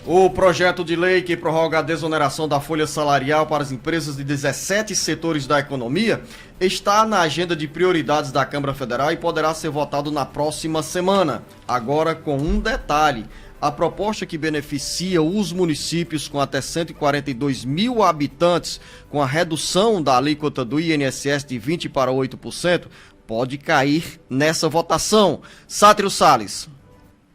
O projeto de lei que prorroga a desoneração da folha salarial para as empresas de 17 setores da economia está na agenda de prioridades da Câmara Federal e poderá ser votado na próxima semana. Agora, com um detalhe: a proposta que beneficia os municípios com até 142 mil habitantes, com a redução da alíquota do INSS de 20% para 8%, pode cair nessa votação. Sátiro Salles.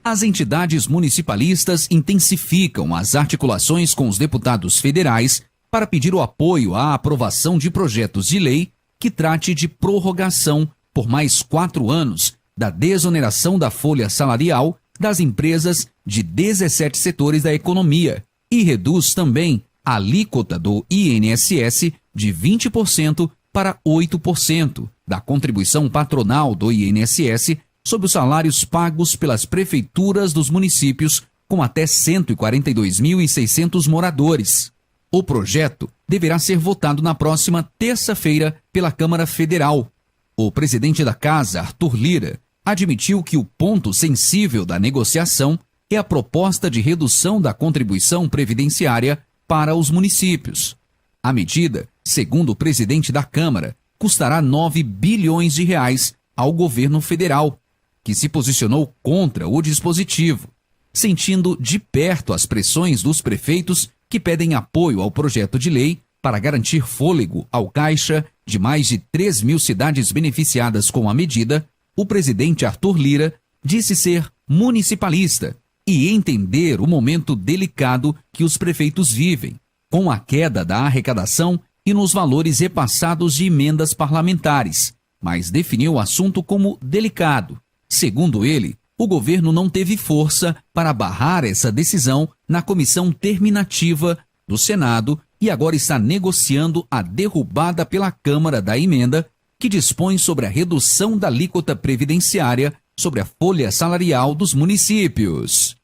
As entidades municipalistas intensificam as articulações com os deputados federais para pedir o apoio à aprovação de projetos de lei que trate de prorrogação por mais 4 anos da desoneração da folha salarial das empresas de 17 setores da economia e reduz também a alíquota do INSS de 20% para 8% da contribuição patronal do INSS sobre os salários pagos pelas prefeituras dos municípios com até 142.600 moradores. O projeto deverá ser votado na próxima terça-feira pela Câmara Federal. O presidente da Casa, Arthur Lira, admitiu que o ponto sensível da negociação é a proposta de redução da contribuição previdenciária para os municípios. A medida, segundo o presidente da Câmara, custará 9 bilhões de reais ao governo federal, que se posicionou contra o dispositivo, sentindo de perto as pressões dos prefeitos que pedem apoio ao projeto de lei para garantir fôlego ao caixa de mais de 3 mil cidades beneficiadas com a medida. O presidente Arthur Lira disse ser municipalista e entender o momento delicado que os prefeitos vivem, com a queda da arrecadação e nos valores repassados de emendas parlamentares, mas definiu o assunto como delicado. Segundo ele, o governo não teve força para barrar essa decisão na comissão terminativa do Senado e agora está negociando a derrubada pela Câmara da emenda que dispõe sobre a redução da alíquota previdenciária sobre a folha salarial dos municípios.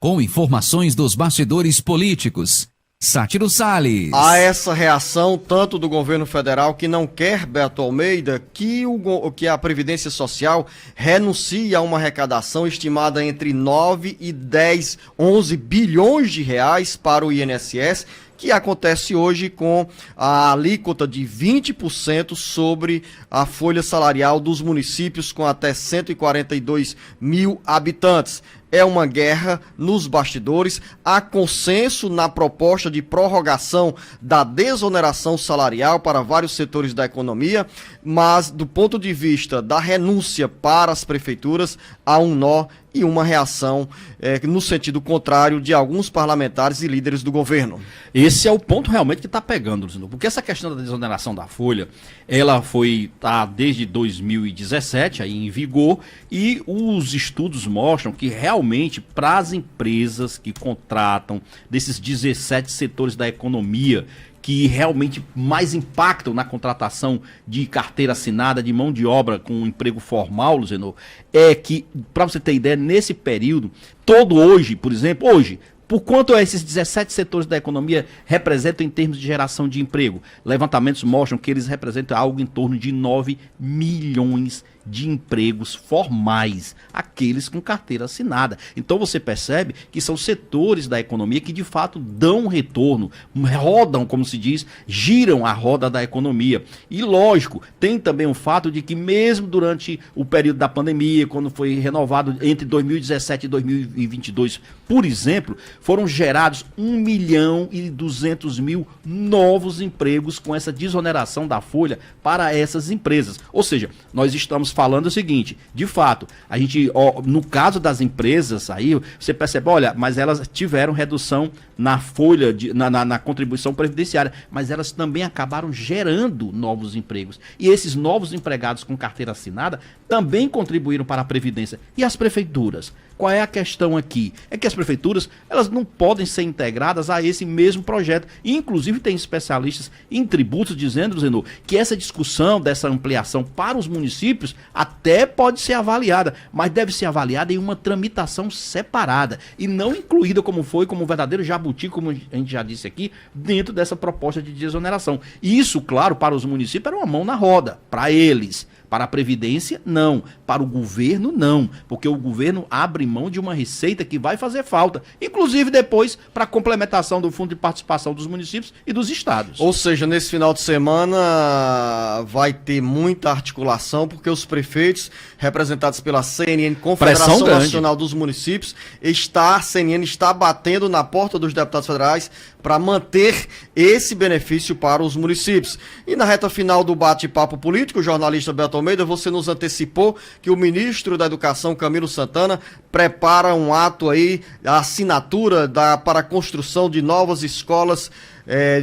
Com informações dos bastidores políticos, Sátiro Salles. Há essa reação tanto do governo federal, que não quer, Beto Almeida, que a Previdência Social renuncie a uma arrecadação estimada entre 9 e 11 bilhões de reais para o INSS, que acontece hoje com a alíquota de 20% sobre a folha salarial dos municípios com até 142 mil habitantes. É uma guerra nos bastidores. Há consenso na proposta de prorrogação da desoneração salarial para vários setores da economia, mas do ponto de vista da renúncia para as prefeituras, há um nó e uma reação no sentido contrário de alguns parlamentares e líderes do governo. Esse é o ponto realmente que está pegando, Luciano, porque essa questão da desoneração da folha, ela está desde 2017 aí em vigor, e os estudos mostram que realmente para as empresas que contratam desses 17 setores da economia, que realmente mais impactam na contratação de carteira assinada, de mão de obra com um emprego formal, Luciano, é que, para você ter ideia, nesse período, por exemplo, por quanto esses 17 setores da economia representam em termos de geração de emprego? Levantamentos mostram que eles representam algo em torno de 9 milhões de empregos formais, aqueles com carteira assinada. Então você percebe que são setores da economia que de fato dão retorno, rodam, como se diz, giram a roda da economia. E lógico, tem também o fato de que mesmo durante o período da pandemia, quando foi renovado entre 2017 e 2022, por exemplo, foram gerados 1.200.000 novos empregos com essa desoneração da folha para essas empresas. Ou seja, nós estamos falando o seguinte: de fato, a gente, no caso das empresas aí, você percebe, olha, mas elas tiveram redução na folha, na contribuição previdenciária, mas elas também acabaram gerando novos empregos. E esses novos empregados com carteira assinada também contribuíram para a Previdência. E as prefeituras? Qual é a questão aqui? É que as prefeituras, elas não podem ser integradas a esse mesmo projeto. E, inclusive, tem especialistas em tributos dizendo, Zenô, que essa discussão dessa ampliação para os municípios até pode ser avaliada, mas deve ser avaliada em uma tramitação separada e não incluída como um verdadeiro jabuti, como a gente já disse aqui, dentro dessa proposta de desoneração. E isso, claro, para os municípios era uma mão na roda, para eles. Para a Previdência, não. Para o governo, não. Porque o governo abre mão de uma receita que vai fazer falta. Inclusive depois para a complementação do Fundo de Participação dos municípios e dos estados. Ou seja, nesse final de semana vai ter muita articulação, porque os prefeitos, representados pela CNN, Confederação Nacional dos Municípios, a CNN está batendo na porta dos deputados federais para manter esse benefício para os municípios. E na reta final do bate-papo político, o jornalista Beto Almeida, você nos antecipou que o ministro da Educação, Camilo Santana, prepara um ato aí, a assinatura para a construção de novas escolas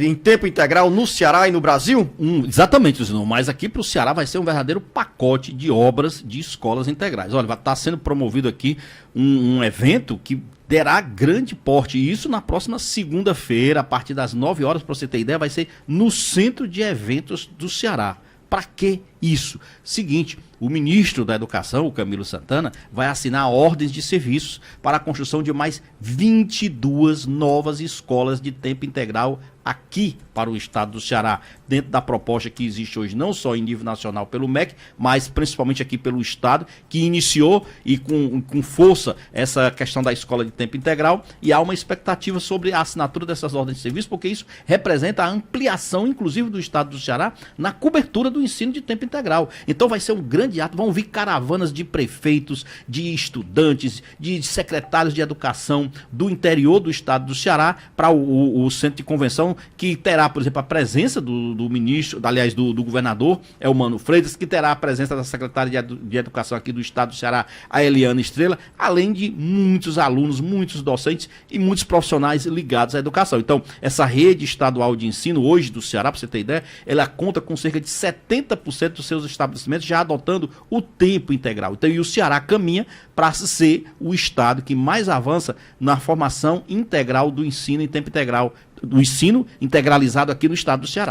em tempo integral no Ceará e no Brasil? Exatamente, Luciano, mas aqui para o Ceará vai ser um verdadeiro pacote de obras de escolas integrais. Olha, vai estar sendo promovido aqui um evento que terá grande porte, e isso na próxima segunda-feira, a partir das 9 horas, para você ter ideia, vai ser no Centro de Eventos do Ceará. Para que isso? Seguinte, o ministro da Educação, o Camilo Santana, vai assinar ordens de serviços para a construção de mais 22 novas escolas de tempo integral aqui para o estado do Ceará, dentro da proposta que existe hoje, não só em nível nacional pelo MEC, mas principalmente aqui pelo estado, que iniciou e com força essa questão da escola de tempo integral, e há uma expectativa sobre a assinatura dessas ordens de serviço, porque isso representa a ampliação, inclusive, do estado do Ceará na cobertura do ensino de tempo integral. Então vai ser um grande ato, vão vir caravanas de prefeitos, de estudantes, de secretários de educação do interior do estado do Ceará para o centro de convenção, que terá, por exemplo, a presença do ministro, aliás, do governador, Elmano Freitas, que terá a presença da secretária de Educação aqui do estado do Ceará, a Eliana Estrela, além de muitos alunos, muitos docentes e muitos profissionais ligados à educação. Então, essa rede estadual de ensino hoje do Ceará, para você ter ideia, ela conta com cerca de 70% dos seus estabelecimentos já adotando o tempo integral. Então, e o Ceará caminha para ser o estado que mais avança na formação integral do ensino em tempo integral, do ensino integralizado aqui no estado do Ceará.